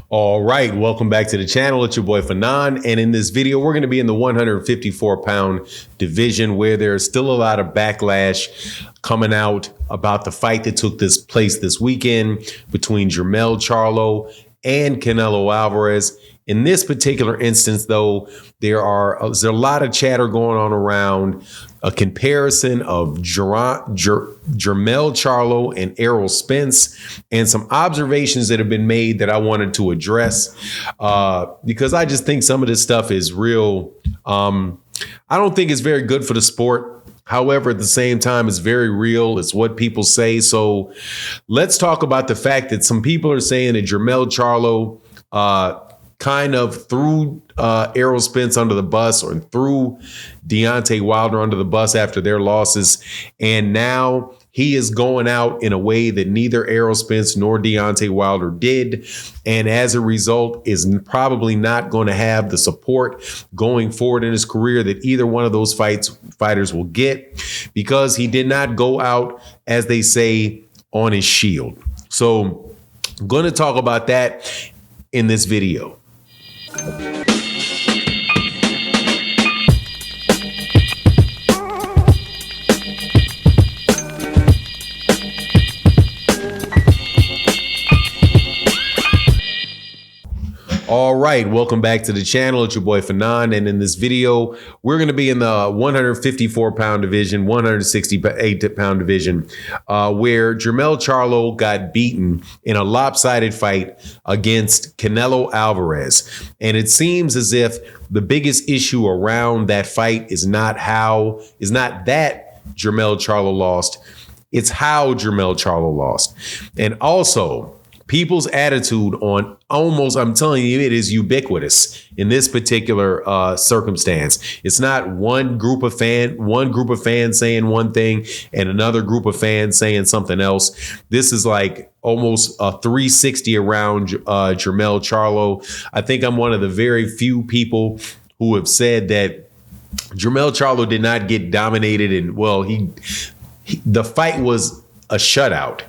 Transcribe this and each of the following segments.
All right, welcome back to the channel. It's your boy Fanon, and in this video, we're going to be in the 154-pound division where there's still a lot of backlash coming out about the fight that took place this weekend between Jermell Charlo and Canelo Alvarez. In this particular instance, though, there's a lot of chatter going on around a comparison of Jermell Charlo and Errol Spence, and some observations that have been made that I wanted to address because I just think some of this stuff is real. I don't think it's very good for the sport. However, at the same time, it's very real. It's what people say. So let's talk about the fact that some people are saying that Jermell Charlo kind of threw Errol Spence under the bus, or threw Deontay Wilder under the bus after their losses. And now he is going out in a way that neither Errol Spence nor Deontay Wilder did. And as a result, is probably not going to have the support going forward in his career that either one of those fighters will get, because he did not go out, as they say, on his shield. So I'm going to talk about that in this video. All right, welcome back to the channel. It's your boy Fanon, and in this video, we're going to be in the 154-pound division, 168-pound division, where Jermell Charlo got beaten in a lopsided fight against Canelo Alvarez. And it seems as if the biggest issue around that fight is not that Jermell Charlo lost, it's how Jermell Charlo lost. And also, people's attitude on I'm telling you, it is ubiquitous in this particular circumstance. It's not one group of fans saying one thing and another group of fans saying something else. This is like almost a 360 around Jermell Charlo. I think I'm one of the very few people who have said that Jermell Charlo did not get dominated, and the fight was a shutout.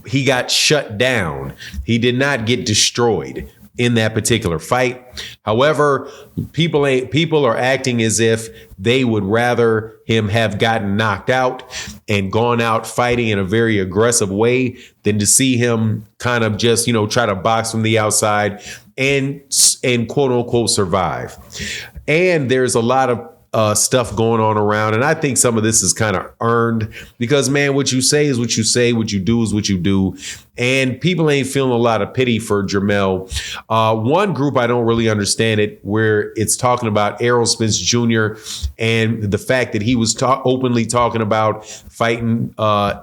He got shut down. He did not get destroyed in that particular fight. However, people are acting as if they would rather him have gotten knocked out and gone out fighting in a very aggressive way than to see him kind of just, try to box from the outside and quote unquote survive. And there's a lot of stuff going on around, and I think some of this is kind of earned, because, man, what you say is what you say, what you do is what you do, and people ain't feeling a lot of pity for Jermell. One group I don't really understand it, where it's talking about Errol Spence Jr. and the fact that he was openly talking about fighting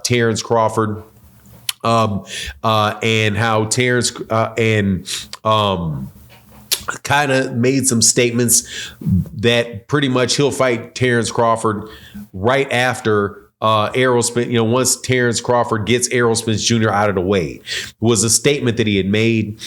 Terrence Crawford, and how Terrence kind of made some statements that pretty much he'll fight Terrence Crawford right after Errol Spence, once Terrence Crawford gets Errol Spence Jr. out of the way. It was a statement that he had made.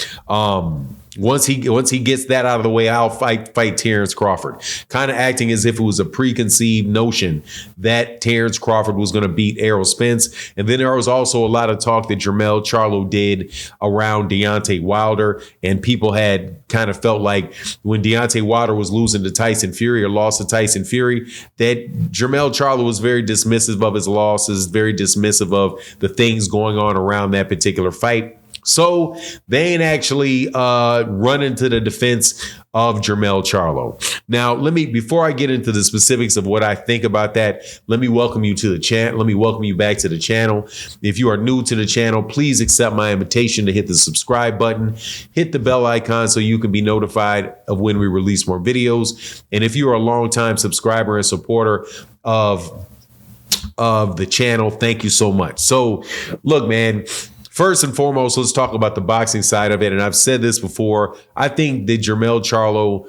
Once he gets that out of the way, I'll fight Terrence Crawford. Kind of acting as if it was a preconceived notion that Terrence Crawford was going to beat Errol Spence. And then there was also a lot of talk that Jermell Charlo did around Deontay Wilder, and people had kind of felt like when Deontay Wilder was losing to Tyson Fury, or lost to Tyson Fury, that Jermell Charlo was very dismissive of his losses, very dismissive of the things going on around that particular fight. So they ain't actually running to the defense of Jermell Charlo. Now, before I get into the specifics of what I think about that, let me welcome you to the channel. Let me welcome you back to the channel. If you are new to the channel, please accept my invitation to hit the subscribe button, hit the bell icon so you can be notified of when we release more videos. And if you are a longtime subscriber and supporter of the channel, thank you so much. So look, man, first and foremost, let's talk about the boxing side of it. And I've said this before. I think that Jermell Charlo,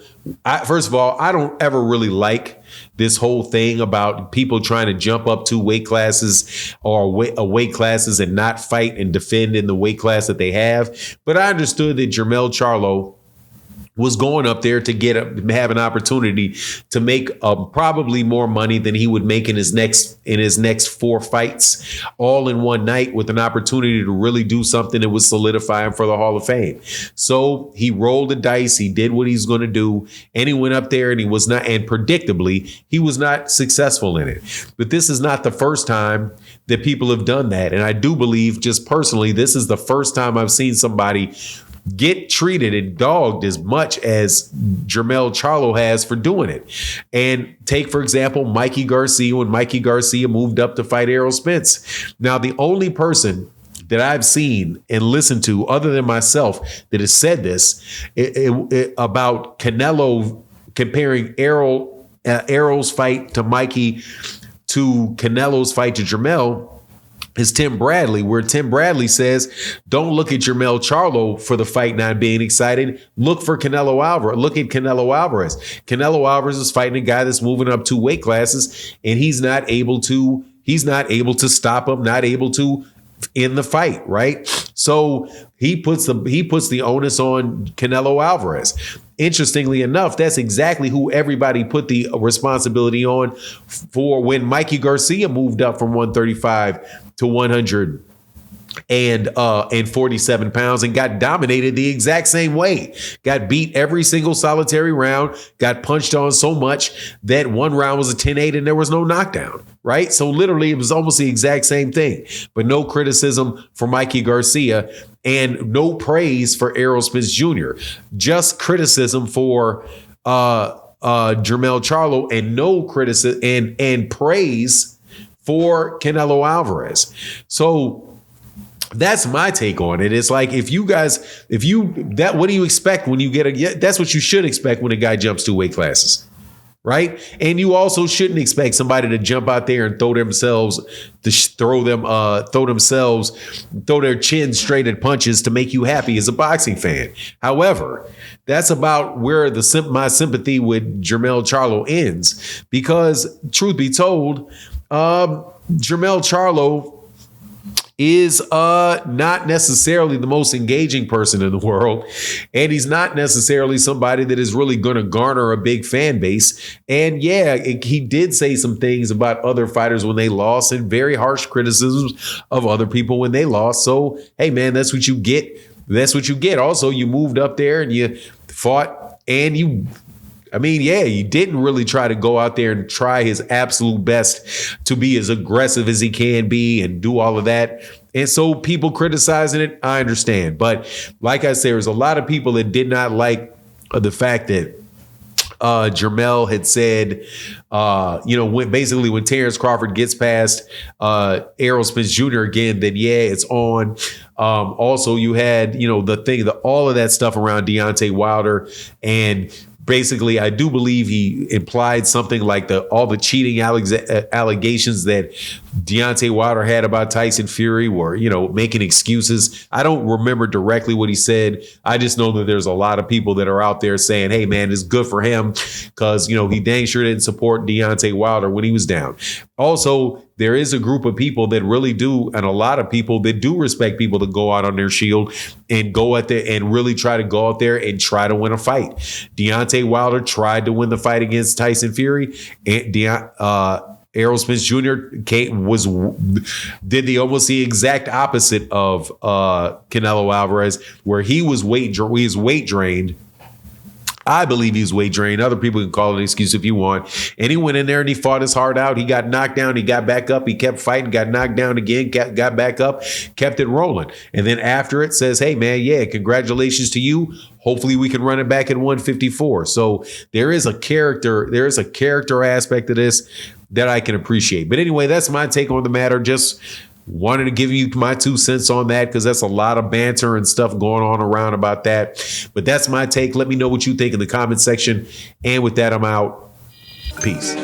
first of all, I don't ever really like this whole thing about people trying to jump up 2 weight classes or weight classes and not fight and defend in the weight class that they have. But I understood that Jermell Charlo was going up there to have an opportunity to make probably more money than he would make in his next 4 fights, all in one night, with an opportunity to really do something that would solidify him for the Hall of Fame. So he rolled the dice. He did what he's going to do, and he went up there and he was not, and predictably, he was not successful in it. But this is not the first time that people have done that. And I do believe, just personally, this is the first time I've seen somebody get treated and dogged as much as Jermell Charlo has for doing it. And take, for example, Mikey Garcia, when Mikey Garcia moved up to fight Errol Spence. Now, the only person that I've seen and listened to, other than myself, that has said this about Canelo, comparing Errol's fight to Mikey to Canelo's fight to Jermell, is Tim Bradley, where Tim Bradley says, don't look at Jermell Charlo for the fight not being excited. Look for Canelo Alvarez. Look at Canelo Alvarez. Canelo Alvarez is fighting a guy that's moving up 2 weight classes, and he's not able to stop him, not able to in the fight, right? So he puts the onus on Canelo Alvarez. Interestingly enough, that's exactly who everybody put the responsibility on for when Mikey Garcia moved up from 135 to 147 pounds and got dominated the exact same way. Got beat every single solitary round, got punched on so much that one round was a 10-8 and there was no knockdown, right? So literally it was almost the exact same thing, but no criticism for Mikey Garcia and no praise for Errol Spence Jr. Just criticism for Jermell Charlo, and no criticism and praise for Canelo Alvarez. So that's my take on it. It's like, what do you expect when you that's what you should expect when a guy jumps 2 weight classes, right? And you also shouldn't expect somebody to jump out there and throw their chin straight at punches to make you happy as a boxing fan. However, that's about where my sympathy with Jermell Charlo ends, because truth be told, Jermell Charlo is not necessarily the most engaging person in the world, and he's not necessarily somebody that is really going to garner a big fan base. And yeah, he did say some things about other fighters when they lost, and very harsh criticisms of other people when they lost. So, hey man, that's what you get. That's what you get. Also, you moved up there and you fought, and you didn't really try to go out there and try his absolute best to be as aggressive as he can be and do all of that. And so people criticizing it, I understand. But like I said, there's a lot of people that did not like the fact that Jermell had said, when Terrence Crawford gets past Errol Spence Jr. again, then yeah, it's on. Also, you had, all of that stuff around Deontay Wilder, and basically, I do believe he implied something like all the cheating allegations that Deontay Wilder had about Tyson Fury were, making excuses. I don't remember directly what he said. I just know that there's a lot of people that are out there saying, hey, man, it's good for him because, he dang sure didn't support Deontay Wilder when he was down. Also, there is a group of people that really do, and a lot of people that do respect people to go out on their shield and go out there and really try to go out there and try to win a fight. Deontay Wilder tried to win the fight against Tyson Fury, and Errol Spence Jr. did almost the exact opposite of Canelo Alvarez, where he was weight drained. I believe he was weight drained. Other people can call it an excuse if you want. And he went in there and he fought his heart out. He got knocked down. He got back up. He kept fighting, got knocked down again, got back up, kept it rolling. And then after it says, hey, man, yeah, congratulations to you. Hopefully we can run it back at 154. So there is a character aspect to this that I can appreciate. But anyway, that's my take on the matter. Just wanted to give you my 2 cents on that, because that's a lot of banter and stuff going on around about that. But that's my take. Let me know what you think in the comment section. And with that, I'm out. Peace.